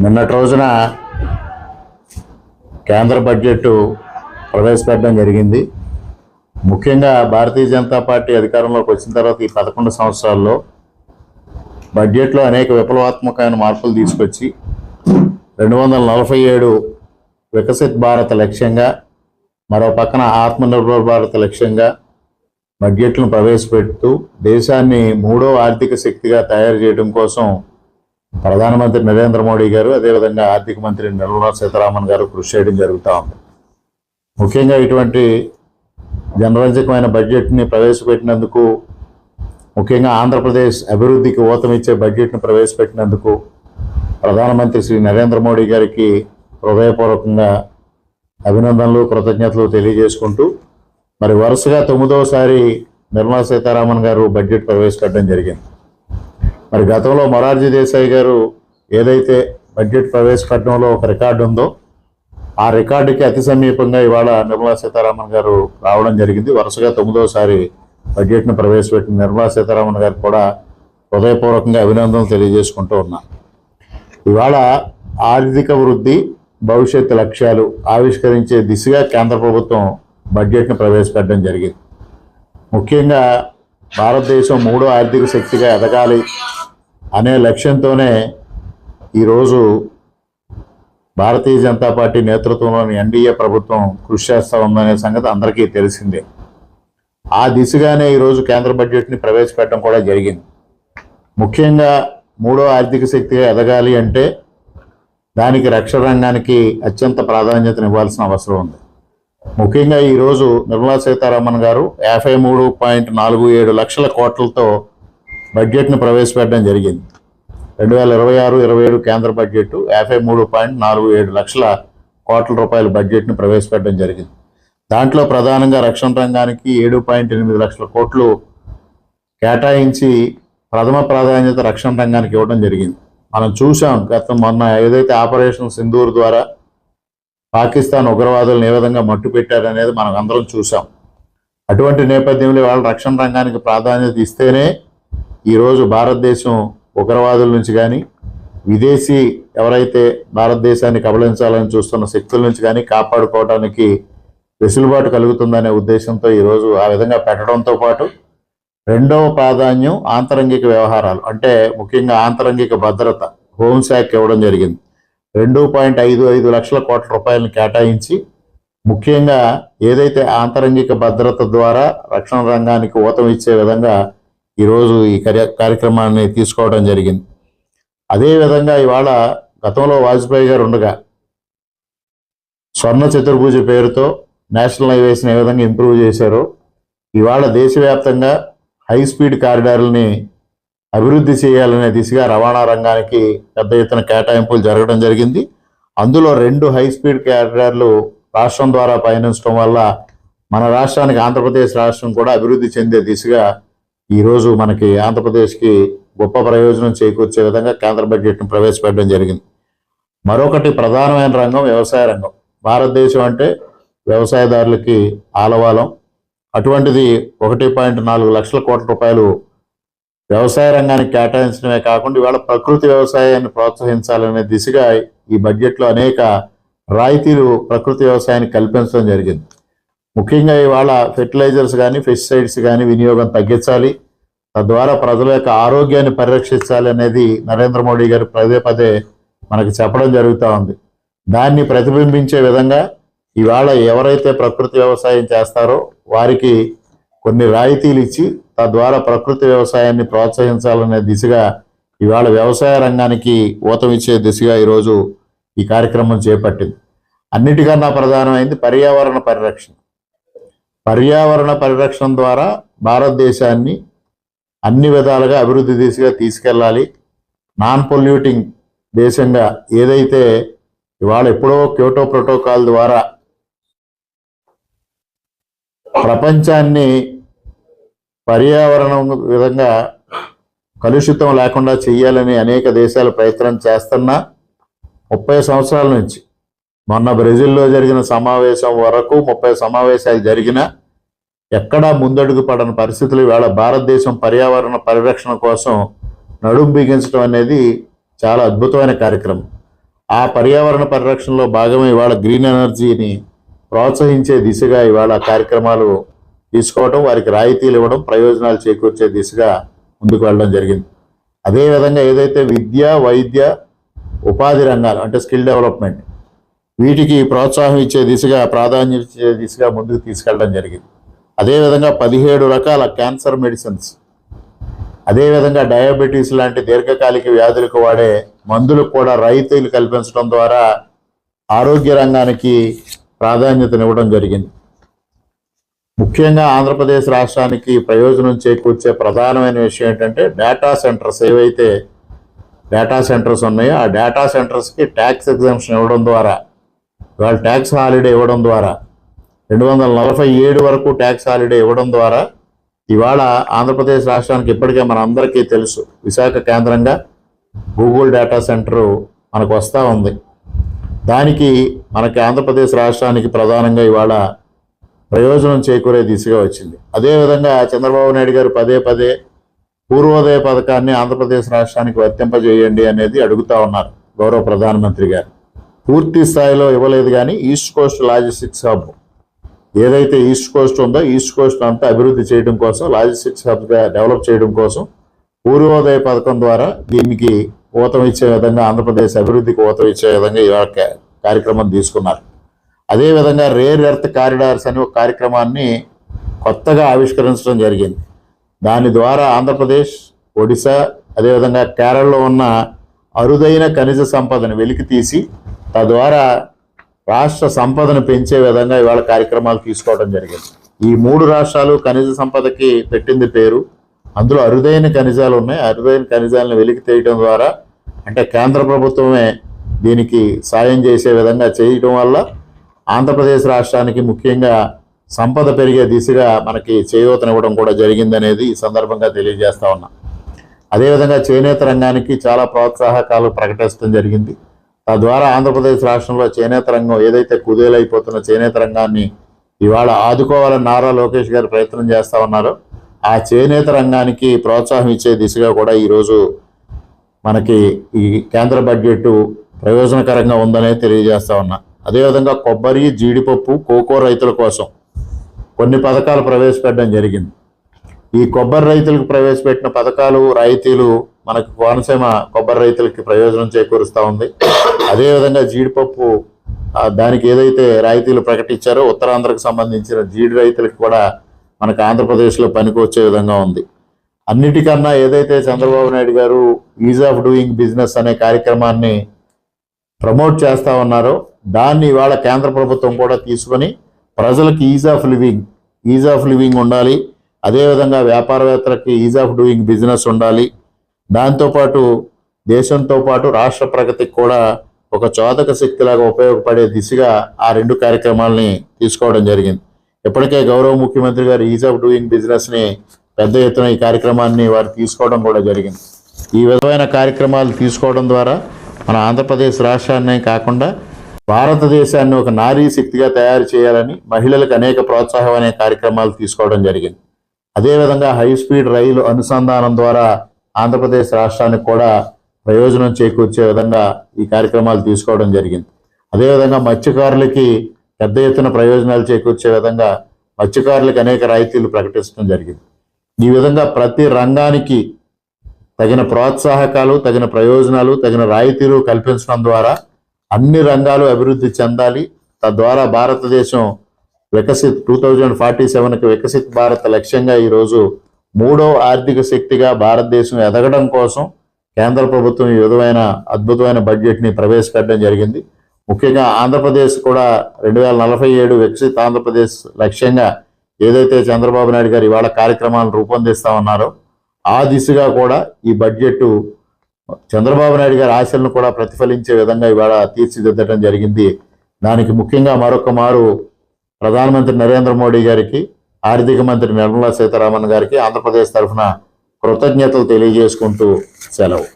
నిన్నటి రోజున కేంద్ర బడ్జెట్ ప్రవేశపెట్టడం జరిగింది. ముఖ్యంగా భారతీయ జనతా పార్టీ అధికారంలోకి వచ్చిన తర్వాత ఈ 11 సంవత్సరాల్లో బడ్జెట్లో అనేక విప్లవాత్మకమైన మార్పులు తీసుకొచ్చి 247 వికసిత్ భారత్ లక్ష్యంగా, మరో పక్కన ఆత్మనిర్భర్ భారత్ లక్ష్యంగా బడ్జెట్లను ప్రవేశపెడుతూ దేశాన్ని 3వ ఆర్థిక శక్తిగా తయారు చేయడం కోసం ప్రధానమంత్రి నరేంద్ర మోడీ గారు, అదేవిధంగా ఆర్థిక మంత్రి నిర్మలా సీతారామన్ గారు కృషి చేయడం జరుగుతూ ఉంది. ముఖ్యంగా ఇటువంటి జనరంజకమైన బడ్జెట్ని ప్రవేశపెట్టినందుకు, ముఖ్యంగా ఆంధ్రప్రదేశ్ అభివృద్ధికి ఊతమిచ్చే బడ్జెట్ను ప్రవేశపెట్టినందుకు ప్రధానమంత్రి శ్రీ నరేంద్ర మోడీ గారికి హృదయపూర్వకంగా అభినందనలు, కృతజ్ఞతలు తెలియజేసుకుంటూ, మరి వరుసగా 9వసారి నిర్మలా సీతారామన్ గారు బడ్జెట్ ప్రవేశపెట్టడం జరిగింది. మరి గతంలో మొరార్జీ దేశాయ్ గారు ఏదైతే బడ్జెట్ ప్రవేశపెట్టడంలో ఒక రికార్డు ఉందో, ఆ రికార్డుకి అతి సమీపంగా ఇవాళ నిర్మలా సీతారామన్ గారు రావడం జరిగింది. వరుసగా 9వసారి బడ్జెట్ను ప్రవేశపెట్టిన నిర్మలా సీతారామన్ గారు కూడా హృదయపూర్వకంగా అభినందనలు తెలియజేసుకుంటూ ఉన్నా. ఇవాళ ఆర్థిక వృద్ధి, భవిష్యత్తు లక్ష్యాలు ఆవిష్కరించే దిశగా కేంద్ర ప్రభుత్వం బడ్జెట్ను ప్రవేశపెట్టడం జరిగింది. ముఖ్యంగా భారతదేశం 3వ ఆర్థిక శక్తిగా ఎదగాలి అనే లక్ష్యంతోనే ఈరోజు భారతీయ జనతా పార్టీ నేతృత్వంలోని ఎన్డీఏ ప్రభుత్వం కృషి చేస్తూ ఉందనే సంగతి అందరికీ తెలిసిందే. ఆ దిశగానే ఈరోజు కేంద్ర బడ్జెట్ని ప్రవేశపెట్టడం కూడా జరిగింది. ముఖ్యంగా 3వ ఆర్థిక శక్తిగా ఎదగాలి అంటే దానికి రక్షణ రంగానికి అత్యంత ప్రాధాన్యతనివ్వాల్సిన అవసరం ఉంది. ముఖ్యంగా ఈరోజు నిర్మలా సీతారామన్ గారు 53.47 లక్షల కోట్లతో బడ్జెట్ను ప్రవేశపెట్టడం జరిగింది. 2026-27 కేంద్ర బడ్జెట్ 53.47 లక్షల కోట్ల రూపాయల బడ్జెట్ను ప్రవేశపెట్టడం జరిగింది. దాంట్లో ప్రధానంగా రక్షణ రంగానికి 7.8 లక్షల కోట్లు కేటాయించి ప్రథమ ప్రాధాన్యత రక్షణ రంగానికి ఇవ్వడం జరిగింది. మనం చూసాం మొన్న ఏదైతే ఆపరేషన్ సింధూర్ ద్వారా పాకిస్తాన్ ఉగ్రవాదులను ఏ విధంగా మట్టు పెట్టారనేది మనం అందరం చూసాం. అటువంటి నేపథ్యంలో వాళ్ళ రక్షణ రంగానికి ప్రాధాన్యత ఇస్తేనే ఈరోజు భారతదేశం ఉగ్రవాదుల నుంచి కానీ, విదేశీ ఎవరైతే భారతదేశాన్ని కబళించాలని చూస్తున్న శక్తుల నుంచి కానీ కాపాడుకోవడానికి వెసులుబాటు కలుగుతుందనే ఉద్దేశంతో ఈరోజు ఆ విధంగా పెట్టడంతో పాటు రెండవ ప్రాధాన్యం ఆంతరంగిక వ్యవహారాలు, అంటే ముఖ్యంగా ఆంతరంగిక భద్రత, హోంశాఖ ఇవ్వడం జరిగింది. 2.55 లక్షల కోట్ల రూపాయలను కేటాయించి ముఖ్యంగా ఏదైతే ఆంతరంగిక భద్రత ద్వారా రక్షణ రంగానికి ఊతం ఇచ్చే విధంగా ఈరోజు ఈ కార్యక్రమాన్ని తీసుకోవడం జరిగింది. అదేవిధంగా ఇవాళ గతంలో వాజ్పేయి గారు ఉండగా స్వర్ణ చతుర్భుజ పేరుతో నేషనల్ హైవేస్ని ఏ విధంగా ఇంప్రూవ్ చేశారో, ఇవాళ దేశవ్యాప్తంగా హై స్పీడ్ కారిడార్లని అభివృద్ధి చేయాలనే దిశగా రవాణా రంగానికి పెద్ద ఎత్తున కేటాయింపులు జరగడం జరిగింది. అందులో 2 హై స్పీడ్ కారిడార్లు రాష్ట్రం ద్వారా పయనించడం వల్ల మన రాష్ట్రానికి, ఆంధ్రప్రదేశ్ రాష్ట్రం కూడా అభివృద్ధి చెందే దిశగా ఈరోజు మనకి ఆంధ్రప్రదేశ్కి గొప్ప ప్రయోజనం చేకూర్చే విధంగా కేంద్ర బడ్జెట్ను ప్రవేశపెట్టడం జరిగింది. మరొకటి ప్రధానమైన రంగం వ్యవసాయ రంగం. భారతదేశం అంటే వ్యవసాయదారులకి ఆలవాలం. అటువంటిది 1.4 లక్షల కోట్ల రూపాయలు వ్యవసాయ రంగానికి కేటాయించడమే కాకుండా ఇవాళ ప్రకృతి వ్యవసాయాన్ని ప్రోత్సహించాలనే దిశగా ఈ బడ్జెట్లో అనేక రాయితీలు ప్రకృతి వ్యవసాయానికి కల్పించడం జరిగింది. ముఖ్యంగా ఇవాళ ఫెర్టిలైజర్స్ కానీ, పెస్టిసైడ్స్ కానీ వినియోగం తగ్గించాలి, తద్వారా ప్రజల యొక్క ఆరోగ్యాన్ని పరిరక్షించాలి అనేది నరేంద్ర మోడీ గారు పదే పదే మనకి చెప్పడం జరుగుతూ ఉంది. దాన్ని ప్రతిబింబించే విధంగా ఇవాళ ఎవరైతే ప్రకృతి వ్యవసాయం చేస్తారో వారికి కొన్ని రాయితీలు ఇచ్చి తద్వారా ప్రకృతి వ్యవసాయాన్ని ప్రోత్సహించాలనే దిశగా ఇవాళ వ్యవసాయ రంగానికి ఊతమిచ్చే దిశగా ఈరోజు ఈ కార్యక్రమం చేపట్టింది. అన్నిటికన్నా ప్రధానమైంది పర్యావరణ పరిరక్షణ. పర్యావరణ పరిరక్షణ ద్వారా భారతదేశాన్ని అన్ని విధాలుగా అభివృద్ధి దిశగా తీసుకెళ్ళాలి. నాన్ పొల్యూటింగ్ దేశంగా ఏదైతే ఇవాళ ఎప్పుడో క్యోటో ప్రోటోకాల్ ద్వారా ప్రపంచాన్ని పర్యావరణం విధంగా కలుషితం లేకుండా చేయాలని అనేక దేశాలు ప్రయత్నం చేస్తున్నా 30 సంవత్సరాల నుంచి, మొన్న బ్రెజిల్లో జరిగిన సమావేశం వరకు 30 సమావేశాలు జరిగినా ఎక్కడా ముందడుగు పడని పరిస్థితులు ఇవాళ భారతదేశం పర్యావరణ పరిరక్షణ కోసం నడుం బిగించడం అనేది చాలా అద్భుతమైన కార్యక్రమం. ఆ పర్యావరణ పరిరక్షణలో భాగమే ఇవాళ గ్రీన్ ఎనర్జీని ప్రోత్సహించే దిశగా ఇవాళ కార్యక్రమాలు తీసుకోవడం, వారికి రాయితీలు ఇవ్వడం, ప్రయోజనాలు చేకూర్చే దిశగా ముందుకు వెళ్ళడం జరిగింది. అదేవిధంగా ఏదైతే విద్య, వైద్య, ఉపాధి రంగాలు అంటే స్కిల్ డెవలప్మెంట్, వీటికి ప్రోత్సాహం ఇచ్చే దిశగా, ప్రాధాన్యత ఇచ్చే దిశగా ముందుకు తీసుకెళ్ళడం జరిగింది. అదేవిధంగా 17 రకాల క్యాన్సర్ మెడిసిన్స్, అదేవిధంగా డయాబెటీస్ లాంటి దీర్ఘకాలిక వ్యాధులకు వాడే మందులకు కూడా రాయితీలు కల్పించడం ద్వారా ఆరోగ్య రంగానికి ప్రాధాన్యతనివ్వడం జరిగింది. ముఖ్యంగా ఆంధ్రప్రదేశ్ రాష్ట్రానికి ప్రయోజనం చేకూర్చే ప్రధానమైన విషయం ఏంటంటే డేటా సెంటర్స్. ఏవైతే డేటా సెంటర్స్ ఉన్నాయో ఆ డేటా సెంటర్స్కి ట్యాక్స్ ఎగ్జంప్షన్ ఇవ్వడం ద్వారా, ఇవాళ ట్యాక్స్ హాలిడే ఇవ్వడం ద్వారా, 247 వరకు ట్యాక్స్ హాలిడే ఇవ్వడం ద్వారా ఇవాళ ఆంధ్రప్రదేశ్ రాష్ట్రానికి ఇప్పటికే మన అందరికీ తెలుసు, విశాఖ కేంద్రంగా గూగుల్ డేటా సెంటరు మనకు వస్తూ ఉంది. దానికి మనకి ఆంధ్రప్రదేశ్ రాష్ట్రానికి ప్రధానంగా ఇవాళ ప్రయోజనం చేకూరే దిశగా వచ్చింది. అదేవిధంగా చంద్రబాబు నాయుడు గారు పదే పదే పూర్వోదయ పథకాన్ని ఆంధ్రప్రదేశ్ రాష్ట్రానికి వర్తింపజేయండి అనేది అడుగుతూ ఉన్నారు గౌరవ ప్రధానమంత్రి గారు. పూర్తి స్థాయిలో ఇవ్వలేదు, కానీ ఈస్ట్ కోస్ట్ లాజిస్టిక్స్ హబ్ ఏదైతే ఈస్ట్ కోస్ట్ ఉందో ఈస్ట్ కోస్ట్ అంతా అభివృద్ధి చేయడం కోసం, లాజిస్టిక్స్ హబ్గా డెవలప్ చేయడం కోసం పూర్వోదయ పథకం ద్వారా దీనికి ఊతం ఇచ్చే విధంగా, ఆంధ్రప్రదేశ్ అభివృద్ధికి ఊతం ఇచ్చే విధంగా ఇవాళ కార్యక్రమం తీసుకున్నారు. అదేవిధంగా రేర్ ఎర్త్ కారిడార్స్ అనే ఒక కార్యక్రమాన్ని కొత్తగా ఆవిష్కరించడం జరిగింది. దాని ద్వారా ఆంధ్రప్రదేశ్, ఒడిశా, అదేవిధంగా కేరళలో ఉన్న అరుదైన ఖనిజ సంపదను వెలికి తీసి తద్వారా రాష్ట్ర సంపదను పెంచే విధంగా ఇవాళ కార్యక్రమాలు తీసుకోవడం జరిగింది. ఈ 3 రాష్ట్రాలు ఖనిజ సంపదకి పెట్టింది పేరు. అందులో అరుదైన ఖనిజాలు ఉన్నాయి. అరుదైన ఖనిజాలను వెలికి తీయడం ద్వారా, అంటే కేంద్ర ప్రభుత్వమే దీనికి సాయం చేసే విధంగా చేయడం వల్ల ఆంధ్రప్రదేశ్ రాష్ట్రానికి ముఖ్యంగా సంపద పెరిగే దిశగా మనకి చేయూతనివ్వడం కూడా జరిగిందనేది ఈ సందర్భంగా తెలియజేస్తా ఉన్నా. అదేవిధంగా చేనేత రంగానికి చాలా ప్రోత్సాహకాలు ప్రకటించడం జరిగింది. తద్వారా ఆంధ్రప్రదేశ్ రాష్ట్రంలో చేనేత రంగం ఏదైతే కుదేలైపోతున్న చేనేత రంగాన్ని ఇవాళ ఆదుకోవాలని నారా లోకేష్ గారు ప్రయత్నం చేస్తూ ఉన్నారో ఆ చేనేత రంగానికి ప్రోత్సాహం ఇచ్చే దిశగా కూడా ఈరోజు మనకి ఈ కేంద్ర బడ్జెట్ ప్రయోజనకరంగా ఉందనే తెలియజేస్తా ఉన్నా. అదేవిధంగా కొబ్బరి, జీడిపప్పు, కోకో రైతుల కోసం కొన్ని పథకాలు ప్రవేశపెట్టడం జరిగింది. ఈ కొబ్బరి రైతులకు ప్రవేశపెట్టిన పథకాలు, రాయితీలు మనకు కోనసీమ కొబ్బరి రైతులకి ప్రయోజనం చేకూరుస్తూ ఉంది. అదేవిధంగా జీడిపప్పు దానికి ఏదైతే రాయితీలు ప్రకటించారో ఉత్తరాంధ్రకు సంబంధించిన జీడి రైతులకు కూడా మనకు ఆంధ్రప్రదేశ్లో పనికి వచ్చే విధంగా ఉంది. అన్నిటికన్నా ఏదైతే చంద్రబాబు నాయుడు గారు ఈజ్ ఆఫ్ డూయింగ్ బిజినెస్ అనే కార్యక్రమాన్ని ప్రమోట్ చేస్తూ ఉన్నారో దాన్ని ఇవాళ కేంద్ర ప్రభుత్వం కూడా తీసుకొని ప్రజలకు ఈజ్ ఆఫ్ లివింగ్ ఉండాలి, అదేవిధంగా వ్యాపారవేత్తలకి ఈజ్ ఆఫ్ డూయింగ్ బిజినెస్ ఉండాలి, దాంతోపాటు దేశంతో పాటు రాష్ట్ర ప్రగతికి కూడా ఒక చోదక శక్తిలాగా ఉపయోగపడే దిశగా ఆ 2 కార్యక్రమాలని తీసుకోవడం జరిగింది. ఇప్పటికే గౌరవ ముఖ్యమంత్రి గారు ఈజ్ ఆఫ్ డూయింగ్ బిజినెస్ని పెద్ద ఎత్తున ఈ కార్యక్రమాన్ని వారు తీసుకోవడం కూడా జరిగింది. ఈ విధమైన కార్యక్రమాలు తీసుకోవడం ద్వారా మన ఆంధ్రప్రదేశ్ రాష్ట్రాన్నే కాకుండా భారతదేశాన్ని ఒక నారీ శక్తిగా తయారు చేయాలని మహిళలకు అనేక ప్రోత్సాహం అనే కార్యక్రమాలు తీసుకోవడం జరిగింది. అదేవిధంగా హై స్పీడ్ రైలు అనుసంధానం ద్వారా ఆంధ్రప్రదేశ్ రాష్ట్రానికి కూడా ప్రయోజనం చేకూర్చే విధంగా ఈ కార్యక్రమాలు తీసుకోవడం జరిగింది. అదేవిధంగా మత్స్యకారులకి పెద్ద ఎత్తున ప్రయోజనాలు చేకూర్చే విధంగా మత్స్యకారులకు అనేక రాయితీలు ప్రకటించడం జరిగింది. ఈ విధంగా ప్రతి రంగానికి తగిన ప్రోత్సాహకాలు, తగిన ప్రయోజనాలు, తగిన రాయితీలు కల్పించడం ద్వారా అన్ని రంగాలు అభివృద్ధి చెందాలి. తద్వారా భారతదేశం 2047కి వికసిత్ భారత్ లక్ష్యంగా ఈరోజు 3వ ఆర్థిక శక్తిగా భారతదేశం ఎదగడం కోసం కేంద్ర ప్రభుత్వం ఈ విధమైన అద్భుతమైన బడ్జెట్ని ప్రవేశపెట్టడం జరిగింది. ముఖ్యంగా ఆంధ్రప్రదేశ్ కూడా 2047 వికసిత్ ఆంధ్రప్రదేశ్ లక్ష్యంగా ఏదైతే చంద్రబాబు నాయుడు గారు ఇవాళ కార్యక్రమాలను రూపొందిస్తా ఉన్నారో ఆ దిశగా కూడా ఈ బడ్జెట్ చంద్రబాబు నాయుడు గారి ఆశలను కూడా ప్రతిఫలించే విధంగా ఇవాళ తీర్చిదిద్దడం జరిగింది. దానికి ముఖ్యంగా మరొక మారు ప్రధానమంత్రి నరేంద్ర మోడీ గారికి, ఆర్థిక మంత్రి నిర్మలా సీతారామన్ గారికి ఆంధ్రప్రదేశ్ తరఫున కృతజ్ఞతలు తెలియజేసుకుంటూ సెలవు.